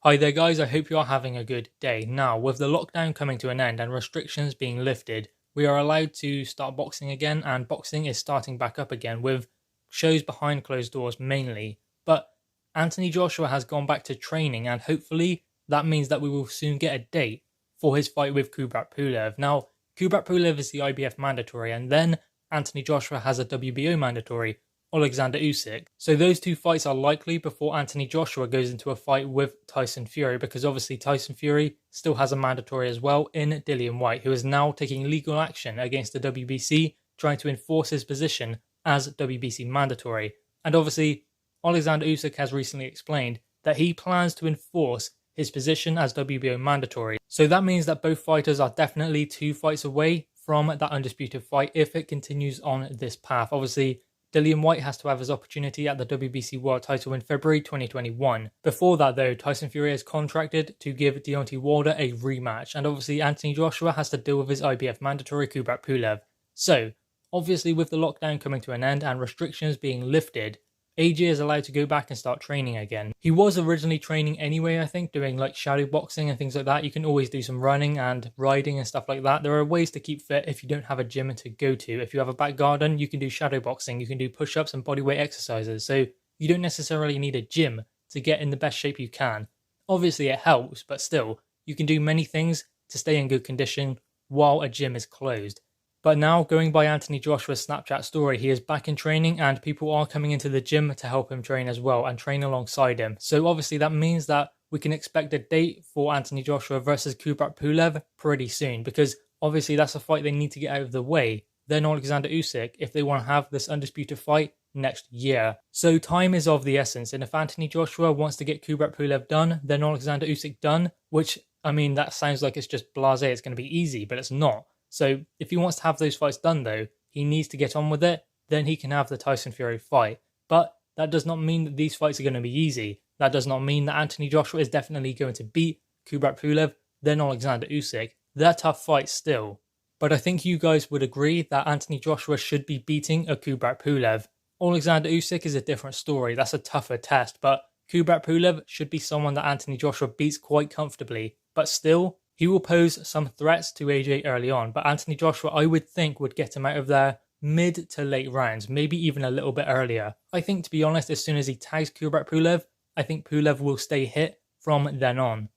Hi there guys, I hope you are having a good day. Now, with the lockdown coming to an end and restrictions being lifted, we are allowed to start boxing again, and boxing is starting back up again with shows behind closed doors mainly. But Anthony Joshua has gone back to training, and hopefully that means that we will soon get a date for his fight with Kubrat Pulev. Now, Kubrat Pulev is the IBF mandatory, and then Anthony Joshua has a WBO mandatory, Alexander Usyk. So those two fights are likely before Anthony Joshua goes into a fight with Tyson Fury, because obviously Tyson Fury still has a mandatory as well in Dillian Whyte, who is now taking legal action against the WBC, trying to enforce his position as WBC mandatory. And obviously Alexander Usyk has recently explained that he plans to enforce his position as WBO mandatory. So that means that both fighters are definitely 2 fights away from that undisputed fight if it continues on this path. Obviously Dillian Whyte has to have his opportunity at the WBC World title in February 2021. Before that though, Tyson Fury is contracted to give Deontay Wilder a rematch, and obviously Anthony Joshua has to deal with his IBF mandatory Kubrat Pulev. So, obviously with the lockdown coming to an end and restrictions being lifted, AJ is allowed to go back and start training again. He was originally training anyway, I think, doing like shadow boxing and things like that. You can always do some running and riding and stuff like that. There are ways to keep fit if you don't have a gym to go to. If you have a back garden, you can do shadow boxing, you can do push-ups and bodyweight exercises. So you don't necessarily need a gym to get in the best shape you can. Obviously it helps, but still, you can do many things to stay in good condition while a gym is closed. But now, going by Anthony Joshua's Snapchat story, he is back in training and people are coming into the gym to help him train as well and train alongside him. So obviously that means that we can expect a date for Anthony Joshua versus Kubrat Pulev pretty soon, because obviously that's a fight they need to get out of the way. Then Alexander Usyk, if they want to have this undisputed fight next year. So time is of the essence, and if Anthony Joshua wants to get Kubrat Pulev done, then Alexander Usyk done, which, I mean, that sounds like it's just blasé, it's going to be easy, but it's not. So if he wants to have those fights done though, he needs to get on with it, then he can have the Tyson Fury fight. But that does not mean that these fights are going to be easy. That does not mean that Anthony Joshua is definitely going to beat Kubrat Pulev, then Alexander Usyk. They're tough fights still. But I think you guys would agree that Anthony Joshua should be beating a Kubrat Pulev. Alexander Usyk is a different story, that's a tougher test, but Kubrat Pulev should be someone that Anthony Joshua beats quite comfortably. But still, he will pose some threats to AJ early on, but Anthony Joshua, I would think, would get him out of there mid to late rounds, maybe even a little bit earlier. I think, to be honest, as soon as he tags Kubrat Pulev, I think Pulev will stay hit from then on.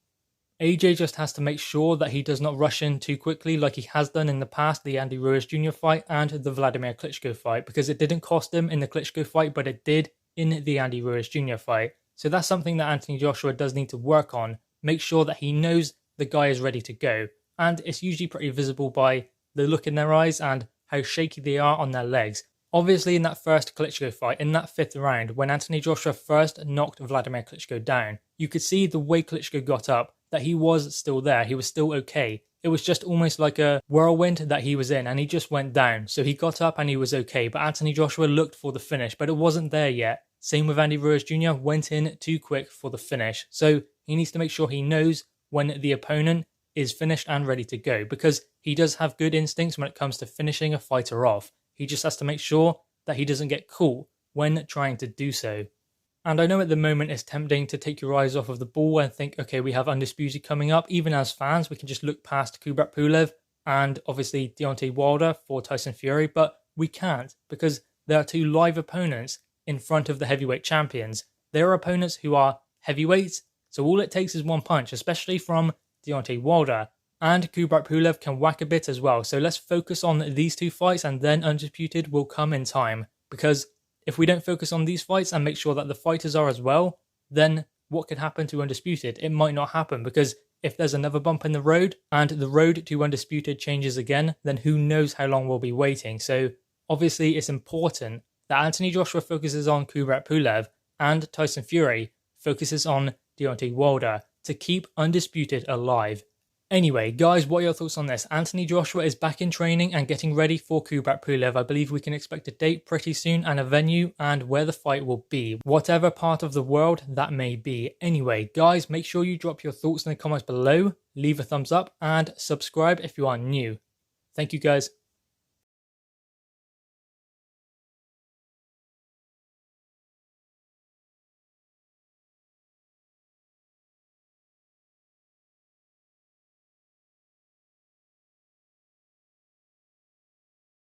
AJ just has to make sure that he does not rush in too quickly like he has done in the past, the Andy Ruiz Jr. fight and the Vladimir Klitschko fight, because it didn't cost him in the Klitschko fight, but it did in the Andy Ruiz Jr. fight. So that's something that Anthony Joshua does need to work on. Make sure that he knows the guy is ready to go, and it's usually pretty visible by the look in their eyes and how shaky they are on their legs. Obviously in that first Klitschko fight, in that 5th round, when Anthony Joshua first knocked Vladimir Klitschko down, you could see the way Klitschko got up, that he was still there, he was still okay. It was just almost like a whirlwind that he was in, and he just went down. So he got up and he was okay, but Anthony Joshua looked for the finish, but it wasn't there yet. Same with Andy Ruiz Jr., went in too quick for the finish. So he needs to make sure he knows when the opponent is finished and ready to go, because he does have good instincts when it comes to finishing a fighter off. He just has to make sure that he doesn't get caught when trying to do so. And I know at the moment it's tempting to take your eyes off of the ball and think, okay, we have Undisputed coming up. Even as fans, we can just look past Kubrat Pulev and obviously Deontay Wilder for Tyson Fury, but we can't, because there are 2 live opponents in front of the heavyweight champions. There are opponents who are heavyweights, so all it takes is one punch, especially from Deontay Wilder. And Kubrat Pulev can whack a bit as well. So let's focus on these 2 fights, and then Undisputed will come in time. Because if we don't focus on these fights and make sure that the fighters are as well, then what could happen to Undisputed? It might not happen, because if there's another bump in the road and the road to Undisputed changes again, then who knows how long we'll be waiting. So obviously it's important that Anthony Joshua focuses on Kubrat Pulev and Tyson Fury focuses on Deontay Wilder to keep Undisputed alive. Anyway, guys, what are your thoughts on this? Anthony Joshua is back in training and getting ready for Kubrat Pulev. I believe we can expect a date pretty soon and a venue and where the fight will be, whatever part of the world that may be. Anyway, guys, make sure you drop your thoughts in the comments below, leave a thumbs up and subscribe if you are new. Thank you, guys.